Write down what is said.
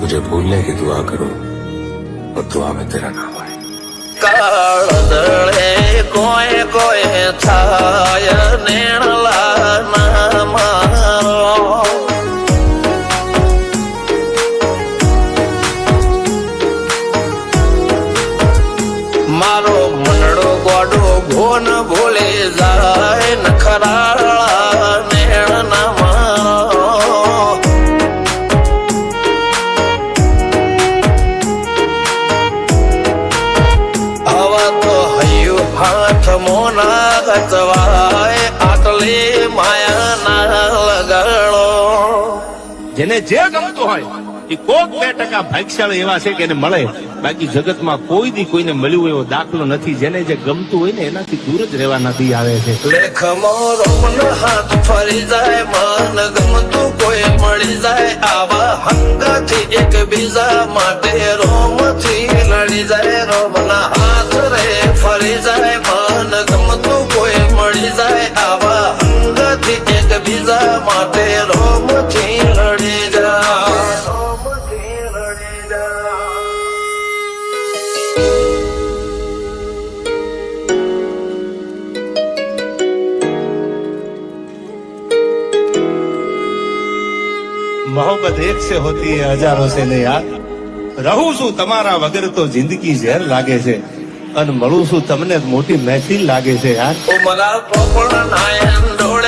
मुझे भूलने की दुआ करो और दुआ में तेरा नाम आए। કાળદળે કોઈ કોઈ થાય નેણલા ના મારો મારો મનડો ગોડો ભોન ભૂલે જાય નખરાળા નેણ ના મારો હવા તો હૈયું હાથ મોના ગચવાય આટલે માયા ના લગાડો જેને જે ગમતું હોય એ કોક 2% ભાગ્યશાળી એવા છે કે એને મળે, બાકી જગતમાં કોઈ દી કોઈને મળ્યું એવો દાખલો નથી. જેને જે ગમતું હોય ને એનાથી દૂર જ રહેવા નથી આવે છે. લેખમો રોમન હાથ ફરી જાય મન ગમતું કોઈ મળી જાય આવા હંગાથી એકબીજા માટે રોમથી લડી જાય રોમના હાથ રે ફરી જાય મન ગમતું કોઈ મળી જાય આવા હંગાથી એકબીજા માટે રોમથી લડી જાય રોમથી લડી જાય. मोहब्बत एक से होती है हजारों से नहीं यार. રહું છું તમારા વગર તો જિંદગી ઝેર લાગે છે અને મળું છું તમને મોટી મહેફિલ લાગે છે યાર. ઉમરા પોપણ નાયન ડોળે